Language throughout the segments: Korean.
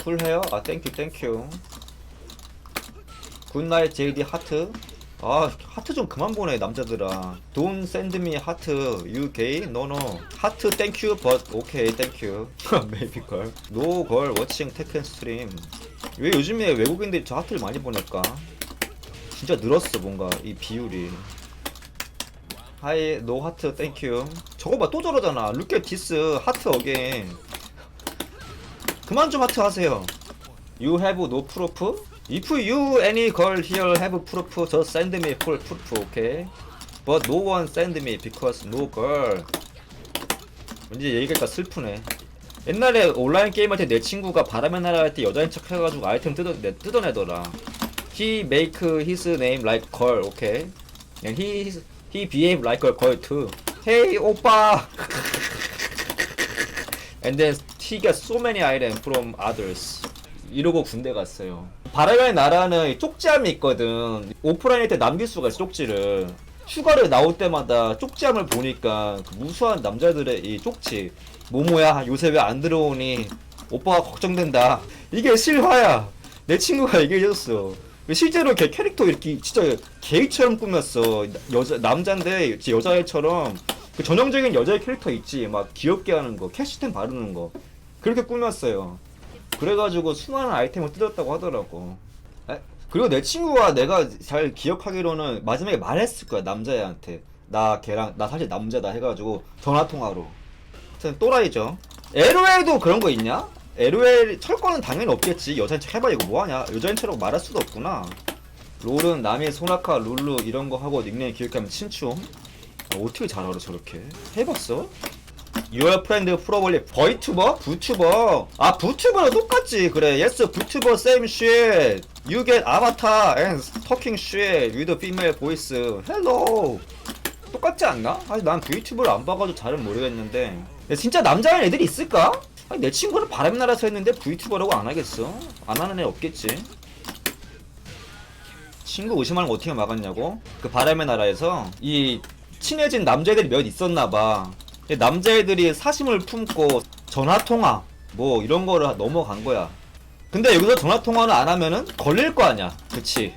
풀 헤어? 아 땡큐 땡큐. 굿나잇 JD 하트. 아 하트 좀 그만 보내 남자들아. Don't send me 하트. You gay? No no. 하트 땡큐 but okay 땡큐. Maybe girl. No girl watching Tekken stream. 왜 요즘에 외국인들이 저 하트를 많이 보낼까? 진짜 늘었어 뭔가 이 비율이. 하이 노 하트 땡큐. 저거 봐 또 저러잖아. Look at this 하트 어게인. 그만 좀 하트 하세요. You have no proof? If you any girl here have proof, just send me full proof, okay? But no one send me because no girl. 왠지 얘기가 슬프네. 옛날에 온라인 게임 할 때 내 친구가 바람의 나라 할 때 여자인 척 해가지고 아이템 뜯어내더라. He make his name like girl, okay? And he behave like a girl too. Hey 오빠. And then he got so many items from others. 이러고 군대 갔어요. 바람의 나라는 쪽지함이 있거든. 오프라인일 때 남길 수가 있어 쪽지를. 휴가를 나올 때마다 쪽지함을 보니까 그 무수한 남자들의 이 쪽지. 모모야 요새 왜 안 들어오니? 오빠가 걱정된다. 이게 실화야. 내 친구가 얘기해줬어. 실제로 걔 캐릭터 이렇게 진짜 게이처럼 꾸몄어. 남잔데 여자애처럼 그 전형적인 여자의 캐릭터 있지. 막 귀엽게 하는 거, 캐시템 바르는 거. 그렇게 꾸몄어요. 그래가지고 수많은 아이템을 뜯었다고 하더라고. 그리고 내 친구가 내가 잘 기억하기로는 마지막에 말했을 거야 남자애한테. 나 걔랑 나 사실 남자다 해가지고 전화통화로. 하여튼 또라이죠. LOL도 그런 거 있냐? LOL 철거는 당연히 없겠지. 여자인 척 해봐 이거 뭐하냐. 여자인 척이라고 말할 수도 없구나. 롤은 남이 소나카 룰루 이런 거 하고 닉네임 기억하면 친추. 어떻게 잘 알아 저렇게. 해봤어? Your friend probably 버이튜버? 부튜버? 아 부튜버랑 똑같지. 그래 yes 부튜버 same shit. You get avatar and talking shit with a female voice. Hello. 똑같지 않나? 아니 난 부튜버를 안 봐가지고 잘은 모르겠는데 진짜 남자인 애들이 있을까? 아니 내 친구는 바람나라서 했는데 부튜버라고 안 하겠어? 안 하는 애 없겠지. 친구 의심하는 거 어떻게 막았냐고? 그 바람의 나라에서 이 친해진 남자애들이 몇 있었나봐. 남자애들이 사심을 품고 전화통화 뭐 이런 거를 넘어간 거야. 근데 여기서 전화통화를 안 하면은 걸릴 거 아니야. 그치?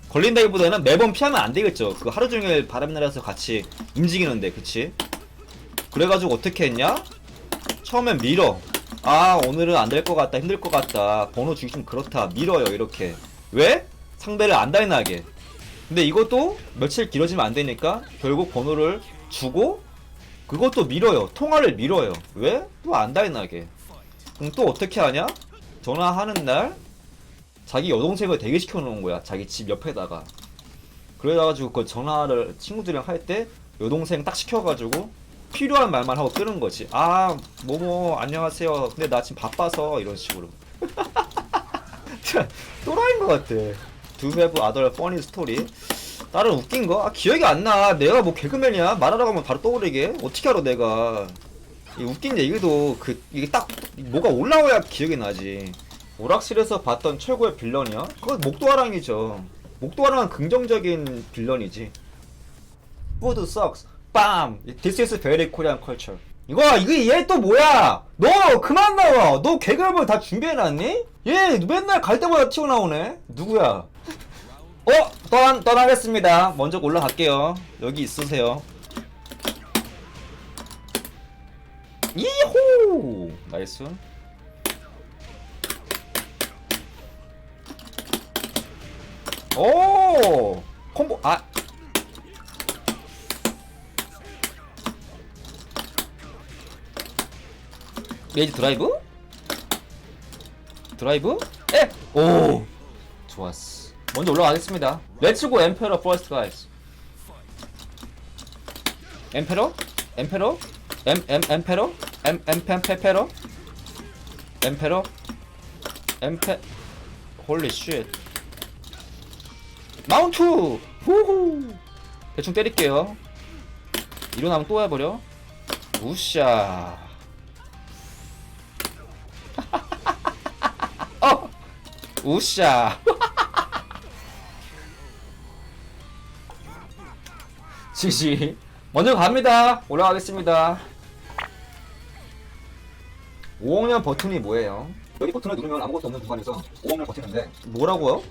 걸린다기보다는 매번 피하면 안 되겠죠. 그 하루 종일 바람나라에서 같이 움직이는데, 그치? 그래가지고 어떻게 했냐? 처음엔 밀어. 아, 오늘은 안 될 것 같다, 힘들 것 같다, 번호 주기 좀 그렇다, 밀어요, 이렇게. 왜? 상대를 안 달나게. 근데 이것도 며칠 길어지면 안 되니까 결국 번호를 주고 그것도 밀어요. 통화를 밀어요. 왜? 또 안 달나게. 그럼 또 어떻게 하냐? 전화하는 날 자기 여동생을 대기시켜 놓은 거야. 자기 집 옆에다가. 그래가지고 그 전화를 친구들이랑 할 때 여동생 딱 시켜가지고 필요한 말만 하고 끄는 거지. 아 뭐뭐 안녕하세요. 근데 나 지금 바빠서 이런 식으로. 또라이인 것 같아. Do you have other funny story? 다른 웃긴 거? 아 기억이 안 나. 내가 뭐 개그맨이야? 말하라고 하면 바로 떠오르게? 어떻게 알아 내가. 이 웃긴 얘기도 이게 딱 뭐가 올라와야 기억이 나지. 오락실에서 봤던 최고의 빌런이야? 그건 목도하랑이죠. 목도하랑은 긍정적인 빌런이지. Food sucks. 빰! This is very Korean culture. 이게 얘 또 뭐야? 너 그만 나와. 너 개그맨 다 준비해놨니? 얘 맨날 갈 때마다 튀어나오네. 누구야? 떠나겠습니다. 먼저 올라갈게요. 여기 있으세요. 이호! 나이스. 오! 콤보, 레이지 드라이브? 드라이브? 오! 좋았어. 먼저 올라가겠습니다. 렛츠고 엠페러 퍼스트 가이즈. 엠페러? 엠페러? 엠페러? 엠페페페러? 엠페러? 홀리 쉣. 마운트! 후후! 대충 때릴게요. 일어나면 또 해버려. 우샤. 우샤. 지지. 먼저 갑니다. 올라가겠습니다. 5억년 버튼이 뭐예요? 여기 버튼을 누르면 아무것도 없는 구간에서 5억 년 버티는데 뭐라고요?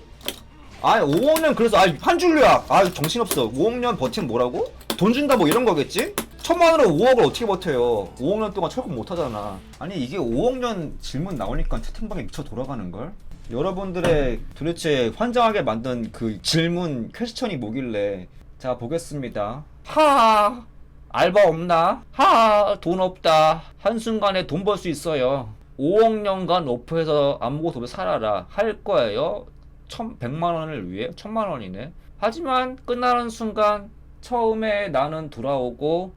아니 5억 년 그래서 한 줄로야. 정신없어. 5억 년 버티면 뭐라고? 돈 준다 뭐 이런 거겠지? 1,000만 원으로 5억을 어떻게 버텨요? 5억 년 동안 철권 못 하잖아. 아니 이게 5억 년 질문 나오니까 채팅방에 미쳐 돌아가는 걸? 여러분들의 도대체 환장하게 만든 그 질문 퀘스천이 뭐길래? 자 보겠습니다. 하하 알바 없나? 하하 돈 없다. 한순간에 돈 벌 수 있어요. 5억 년간 오프해서 아무것도 없이 살아라 할 거예요. 100만 원을 위해? 1000만 원이네. 하지만 끝나는 순간 처음에 나는 돌아오고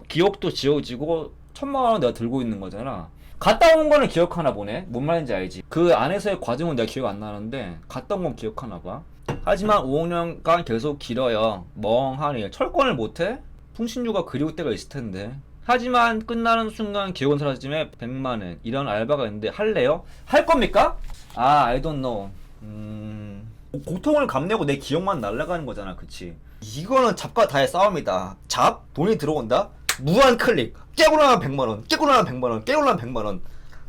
기억도 지워지고 1000만 원 내가 들고 있는 거잖아. 갔다 온 거는 기억하나 보네. 뭔 말인지 알지? 그 안에서의 과정은 내가 기억 안 나는데 갔다 온 건 기억하나 봐. 하지만 5억 년간 계속 길어요. 멍하니 철권을 못해? 풍신유가 그리울 때가 있을 텐데. 하지만 끝나는 순간 기억은 사라짐에 100만 원 이런 알바가 있는데 할래요? 할 겁니까? I don't know. 고통을 감내고 내 기억만 날아가는 거잖아, 그치? 이거는 잡과 다의 싸움이다. 돈이 들어온다? 무한 클릭. 깨고 나면 100만원, 깨고 나면 100만원, 깨고 나면 100만원.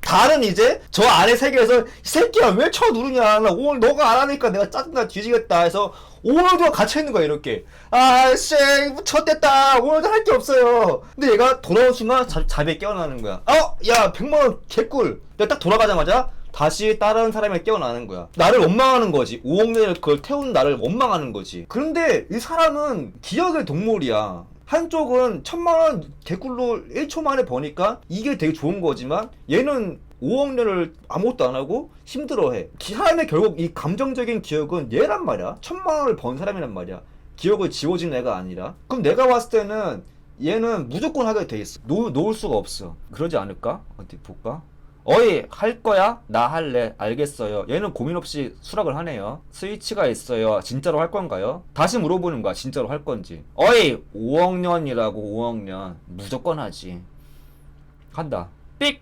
다른 이제 저 안에 세계에서 이 새끼야 왜 쳐 누르냐, 나 오늘 너가 안 하니까 내가 짜증나 뒤지겠다 해서 오늘도 갇혀있는 거야 이렇게. 아씨 쳤댔다 오늘도 할 게 없어요. 근데 얘가 돌아온 순간 자비에 깨어나는 거야. 야 100만원 개꿀. 내가 딱 돌아가자마자 다시 다른 사람이 깨어나는 거야. 나를 원망하는 거지. 5억 년을 그걸 태운 나를 원망하는 거지. 그런데 이 사람은 기억의 동물이야. 한쪽은 1000만원 개꿀로 1초 만에 버니까 이게 되게 좋은 거지만 얘는 5억 년을 아무것도 안 하고 힘들어해. 사람의 결국 이 감정적인 기억은 얘란 말이야. 1000만원을 번 사람이란 말이야. 기억을 지워진 애가 아니라. 그럼 내가 봤을 때는 얘는 무조건 하게 돼 있어. 놓을 수가 없어. 그러지 않을까? 어디 볼까? 어이 할 거야? 나 할래. 알겠어요. 얘는 고민 없이 수락을 하네요. 스위치가 있어요. 진짜로 할 건가요? 다시 물어보는 거야. 진짜로 할 건지. 어이 5억 년이라고. 5억 년 무조건 하지. 한다. 삑.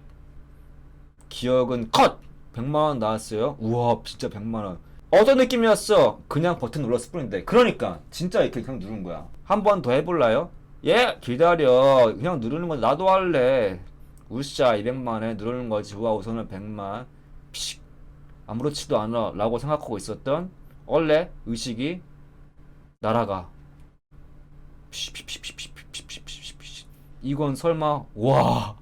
기억은 컷. 100만원 나왔어요. 우와 진짜 100만원. 어떤 느낌이었어? 그냥 버튼 눌렀을 뿐인데. 그러니까 진짜 이렇게 그냥 누른 거야. 한 번 더 해볼라요? 예 기다려. 그냥 누르는 건 나도 할래. 우샤 200만에 누르는 거지. 우와 우선은 100만. 피식. 아무렇지도 않아 라고 생각하고 있었던 원래 의식이 날아가. 이건 설마. 와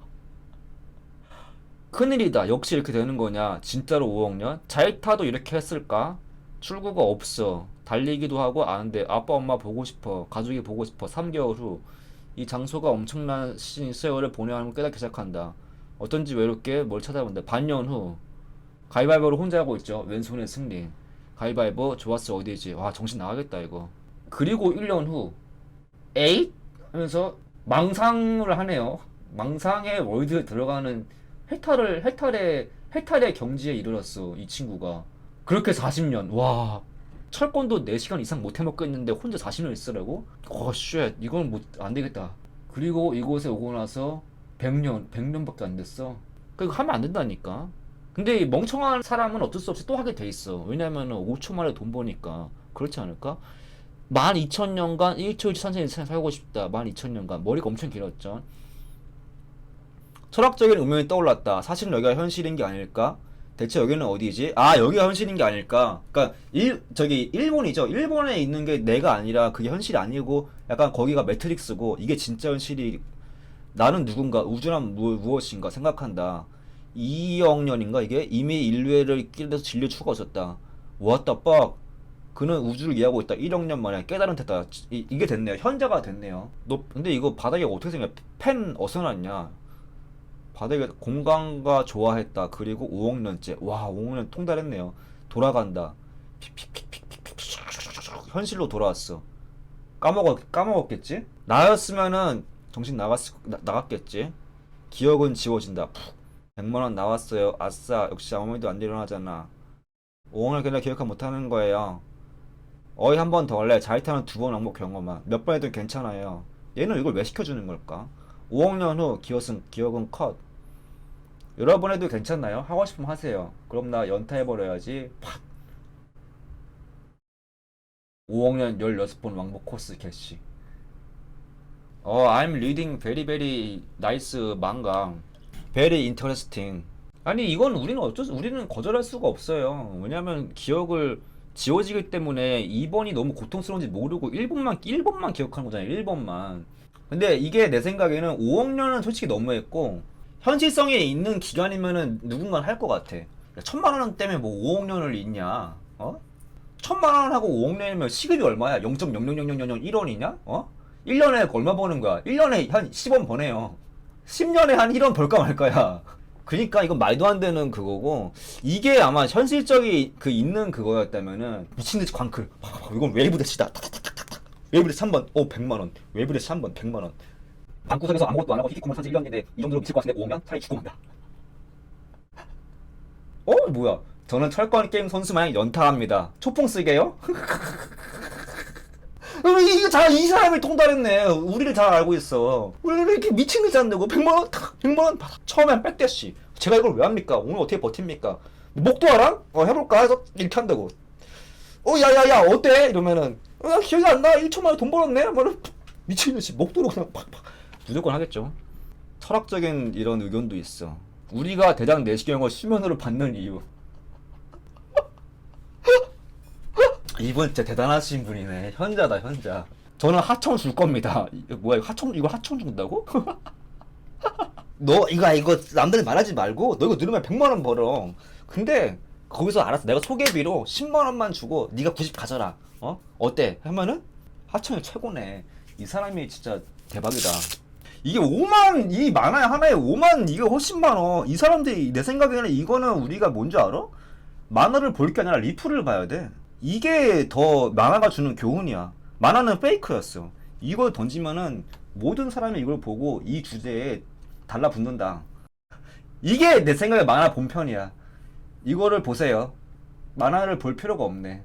큰일이다. 역시 이렇게 되는 거냐. 진짜로 5억 년? 자이타도 이렇게 했을까? 출구가 없어. 달리기도 하고 아는데 아빠 엄마 보고 싶어. 가족이 보고 싶어. 3개월 후 이 장소가 엄청난 세월을 보내야 하는 걸 깨닫기 시작한다. 어떤지 외롭게 뭘 찾아본다. 반년 후 가위바위보로 혼자 하고 있죠. 왼손의 승리. 가위바위보 좋았어 어디지. 와 정신 나가겠다 이거. 그리고 1년 후 에잇? 하면서 망상을 하네요. 망상의 월드에 들어가는 해탈의 경지에 이르렀어 이 친구가. 그렇게 40년. 와 철권도 4시간 이상 못 해먹겠는데 혼자 40년 있으라고? 쉣 이건 안되겠다. 그리고 이곳에 오고 나서 100년밖에 안 됐어. 그거 하면 안 된다니까. 근데 이 멍청한 사람은 어쩔 수 없이 또 하게 돼 있어. 왜냐면은 5초 만에 돈 버니까. 그렇지 않을까? 12,000년간 1초 1초 천천히 살고 싶다. 12,000년간 머리가 엄청 길었죠. 철학적인 의문이 떠올랐다. 사실은 여기가 현실인 게 아닐까? 대체 여기는 어디지? 여기가 현실인 게 아닐까? 그러니까 일본이죠. 일본에 있는 게 내가 아니라 그게 현실이 아니고 약간 거기가 매트릭스고 이게 진짜 현실이. 나는 누군가, 우주란 무엇인가 생각한다. 2억 년인가 이게? 이미 인류애를 끼려서 진리에 죽어졌다. What the fuck? 그는 우주를 이해하고 있다. 1억 년 만에 깨달은 됐다. 이게 됐네요. 현자가 됐네요. 근데 이거 바닥에 어떻게 생겨? 펜 어디서 났냐? 바닥에 공간과 좋아했다. 그리고 5억 년째. 와 5억 년 통달했네요. 돌아간다. 현실로 돌아왔어. 까먹었겠지? 나였으면은 정신 나갔겠지? 기억은 지워진다. 100만원 나왔어요. 아싸. 역시 아무 일도 안 일어나잖아. 5억 년 그냥 기억 못하는 거예요. 어이 한 번 더 할래. 자이타는 2번 왕복 경험만. 몇 번 해도 괜찮아요. 얘는 이걸 왜 시켜주는 걸까? 5억 년 후 기억은 컷. 여러분 해도 괜찮나요? 하고 싶으면 하세요. 그럼 나 연타해버려야지. 팍. 5억 년 16번 왕복 코스 개시. I'm reading very nice manga. Very interesting. 아니 이건 우리는 거절할 수가 없어요. 왜냐면 기억을 지워지기 때문에 2번이 너무 고통스러운지 모르고 1번만 기억하는 거잖아요. 1번만. 근데 이게 내 생각에는 5억 년은 솔직히 너무했고 현실성이 있는 기간이면은 누군가는 할 것 같아. 1,000만 원 때문에 뭐 5억 년을 잊냐? 어? 1,000만 원 하고 5억 년이면 시급이 얼마야? 0.0000001원이냐? 어? 1년에 얼마 버는 거야? 1년에 한 10원 버네요. 10년에 한 1원 벌까 말까야. 그니까 이건 말도 안 되는 그거고, 이게 아마 현실적이 그 있는 그거였다면은 미친듯이 광클 이건 웨이브 대시다 탁탁탁탁탁 웨이브 대시 3번 100만원 웨이브 대시 3번 100만원 방구석에서 아무것도 안 하고 히키코모리 산지 1년인데 이 정도로 미칠 것 같은데 5년 차라리 죽고 만다. 뭐야, 저는 철권 게임 선수 마냥 연타합니다. 초풍 쓰게요? 이 사람이 통달했네. 우리를 잘 알고 있어. 왜 이렇게 미친 듯이 한다고? 100만원 탁 100만원 받아. 처음엔 백대시. 제가 이걸 왜 합니까? 오늘 어떻게 버팁니까? 목도 알아? 해볼까 해서 이렇게 한다고. 야야야 어때? 이러면은 기억이 안 나. 1초만에 돈 벌었네. 뭐 미친 듯이 목도로 그냥 팍팍. 무조건 하겠죠. 철학적인 이런 의견도 있어. 우리가 대장 내시경을 수면으로 받는 이유. 이분 진짜 대단하신 분이네. 현자다, 현자. 저는 하청 줄 겁니다. 뭐야, 이거 하청 준다고? 너 이거 남들 말하지 말고 너 이거 누르면 100만원 벌어. 근데 거기서 알았어. 내가 소개비로 10만원만 주고 네가 90 가져라. 어때? 하면은 하청이 최고네. 이 사람이 진짜 대박이다. 이게 5만, 이 만화에 하나에 5만, 이게 훨씬 많어. 이 사람들이, 내 생각에는 이거는 우리가 뭔지 알아? 만화를 볼 게 아니라 리플을 봐야 돼. 이게 더 만화가 주는 교훈이야. 만화는 페이크였어. 이걸 던지면은 모든 사람이 이걸 보고 이 주제에 달라붙는다. 이게 내 생각에 만화 본편이야. 이거를 보세요. 만화를 볼 필요가 없네.